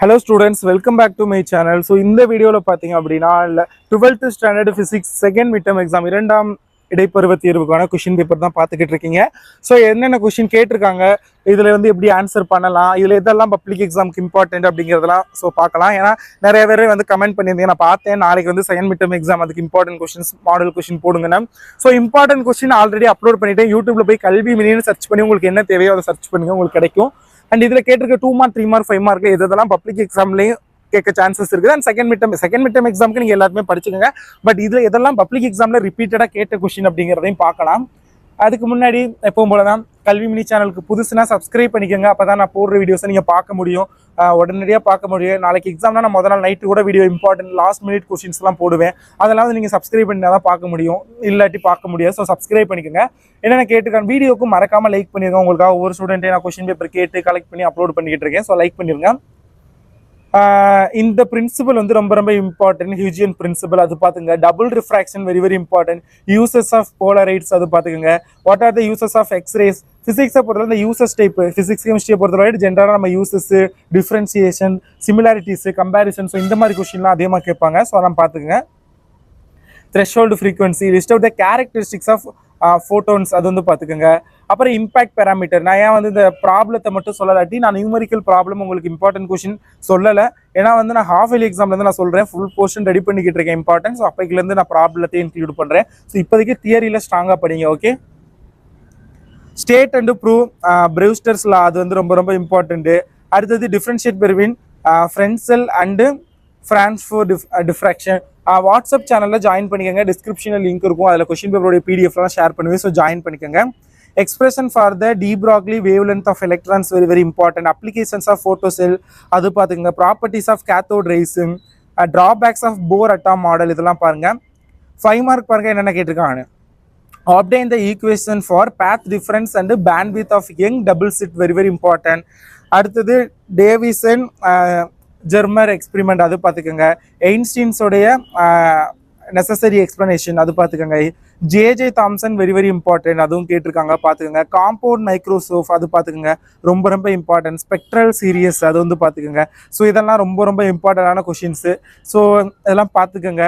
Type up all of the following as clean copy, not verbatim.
Hello students, welcome back to my channel. So இந்த வீடியோல பாத்தீங்க அப்படினா 12th standard physics second midterm exam இரண்டாம் இடைப்பருவ தேர்வுக்கான क्वेश्चन பேப்பர் தான் பாத்துக்கிட்டு இருக்கீங்க. சோ என்னென்ன क्वेश्चन கேட்டிருக்காங்க, இதுல வந்து எப்படி ஆன்சர் பண்ணலாம், இதுல எதெல்லாம் பப்ளிக் எக்ஸாம்க்கு இம்பார்ட்டன்ட் அப்படிங்கறதெல்லாம் சோ பார்க்கலாம். ஏனா நிறைய பேர் வந்து கமெண்ட் பண்ணிருந்தீங்க, நான் பார்த்தேன் நாளைக்கு வந்து செகண்ட் மிட்டம் எக்ஸாம் அதுக்கு இம்பார்ட்டன்ட் क्वेश्चंस மாடல் क्वेश्चन போடுங்கன்னு. So important question already upload பண்ணிட்டேன். YouTubeல போய் கல்வி மினின்னு சர்ச் பண்ணி உங்களுக்கு என்ன தேவையோ அதை சர்ச் பண்ணுங்க, உங்களுக்கு கிடைக்கும். அண்ட் இதுல கேட்டிருக்க 2 மார்க் 3 மார்க் 5 மார்க்ல எதெல்லாம் பப்ளிக் எக்ஸாம்லயும் கேட்க சான்சஸ் இருக்குது. அண்ட் செகண்ட் மிட்டம் எக்ஸாம்க்கு நீங்க எல்லாருமே படிச்சுக்கோங்க. பட் இதுல எதெல்லாம் பப்ளிக் எக்ஸாம்ல ரிப்பீட்டடா கேட்ட கொஸ்டின் அப்படிங்கிறதையும் பார்க்கலாம். அதுக்கு முன்னாடி எப்பவும் போலதான் கல்வி மினி சேனலுக்கு புதுசுனா சப்ஸ்கிரைப் பண்ணிக்கோங்க. அப்பதான் நான் போடுற வீடியோஸை நீங்க பார்க்க முடியும், உடனடியாக பார்க்க முடியும். நாளைக்கு எக்ஸாம்னா நான் முதல் நாள் நைட்டு கூட video important last minute questions எல்லாம் போடுவேன். அதெல்லாம் வந்து நீங்க சப்ஸ்கிரைப் பண்ணி தான் பார்க்க முடியும், இல்லாட்டி பார்க்க முடியாது. ஸோ சப்ஸ்கிரைப் பண்ணிக்கோங்க. என்னென்ன கேட்டுக்கான வீடியோக்கும் மறக்காம லைக் பண்ணிருங்க. உங்களுக்காக ஒவ்வொரு ஸ்டூடெண்ட்டே நான் கொஸ்டின் பேப்பர் கேட்டு கலெக்ட் பண்ணி அப்லோட் பண்ணிக்கிட்டு இருக்கேன். ஸோ லைக் பண்ணிருங்க. இந்த பிரின்சிபல் வந்து ரொம்ப ரொம்ப இம்பார்ட்டன்ட். ஹியூஜியன் பிரின்சிபல் அது பாத்துங்க. Double refraction very very important. Uses of polaroids அது பாத்துக்கோங்க. What are the uses of X-rays. பிசிக்ஸை பொறுத்தவரை இந்த யூசஸ் டைப், பிசிக்ஸ் கெமிஸ்ட்ரியை பொறுத்தவரை ஜென்ரலாக நம்ம uses, differentiation, similarities, comparison, so இந்த மாதிரி கொஸ்டின்லாம் அதிகமாக கேட்பாங்க. ஸோ அதெல்லாம் பார்த்துக்குங்க. Threshold frequency, list of the characteristics of photons அது வந்து பார்த்துக்கோங்க. அப்புறம் இம்பாக்ட் பேராமீட்டர். நான் ஏன் வந்து இந்த ப்ராப்ளத்தை மட்டும் சொல்லலாட்டி நான் நியூமரிக்கல் ப்ராப்ளம் உங்களுக்கு இம்பார்ட்டன்ட் கொஸ்டின் சொல்லலை. ஏன்னா வந்து நான் ஹாஃப் இயர்லி எக்ஸாம்லேருந்து நான் சொல்கிறேன், ஃபுல் போர்ஷன் ரெடி பண்ணிக்கிட்டு இருக்கேன் இம்பார்ட்டன்ட். ஸோ அப்போக்கிலேருந்து நான் ப்ராப்ளத்தையும் இன்க்ளூட் பண்ணுறேன். ஸோ இப்போதைக்கு தியரியில் ஸ்ட்ராங்காக படிங்க. Okay, state and prove Brewster's law அது வந்து ரொம்ப ரொம்ப இம்பார்ட்டன்ட்டு. அடுத்தது differentiate between Fresnel and Fraunhofer diffraction. WhatsApp சேனலில் ஜாயின் பண்ணிக்கோங்க, டிஸ்கிரிப்ஷனில் லிங்க் இருக்கும், அதில் கொஸ்டின் பேப்பரோட பிடிஎஃப்லாம் ஷேர் பண்ணுவேன். ஸோ ஜாயின் பண்ணிக்கோங்க. Expression for the de Broglie wave length of electrons very very important. Applications of photocell அது பார்த்துக்கோங்க. ப்ராப்பர்ட்டிஸ் ஆஃப் கேத்தோட் ரேஸும், drawbacks of Bohr atom model இதெல்லாம் பாருங்கள். 5 மார்க் பாருங்கள் என்னென்ன கேட்டிருக்காங்க. obtain the equation for path difference and bandwidth of young double slit very very important. அடுத்தது Davisson Germer experiment அது பார்த்துக்கோங்க. எயின்ஸ்டீன்ஸோடைய நெசசரி எக்ஸ்பிளனேஷன் அது பார்த்துக்கோங்க. J J Thomson very very important, அதுவும் கேட்டிருக்காங்க பார்த்துக்கோங்க. காம்பவுண்ட் மைக்ரோசோஃப் அது பார்த்துக்கோங்க, ரொம்ப ரொம்ப இம்பார்ட்டன்ட். ஸ்பெக்ட்ரல் சீரியஸ் அது வந்து பார்த்துக்கோங்க. ஸோ இதெல்லாம் ரொம்ப ரொம்ப இம்பார்ட்டண்டான கொஷின்ஸு. ஸோ இதெல்லாம் பார்த்துக்கோங்க.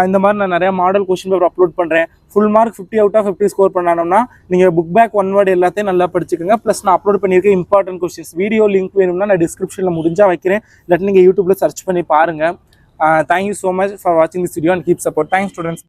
இந்த மாதிரி நான் நிறைய மாடல் கொஸ்டின் பேப்பர் அப்லோட் பண்ணுறேன். Full mark 50 out of 50 score பண்ணணும்னா நீங்கள் புக் பேக் ஒன் வேர்டு எல்லாத்தையும் நல்லா படிச்சுக்கோங்க. ப்ளஸ் நான் அப்லோட் பண்ணியிருக்கேன் இம்பார்ட்டன்ட் கொஸ்டின்ஸ் வீடியோ லிங்க் வேணும்னா நான் டிஸ்கிரிப்ஷனில் முடிஞ்சால் வைக்கிறேன், இல்லாட்டி நீங்கள் யூடியூப்பில் சர்ச் பண்ணி பாருங்கள். தேங்க்யூ ஸோ மச் ஃபார் வாட்சிங் this video and keep support. Thanks students.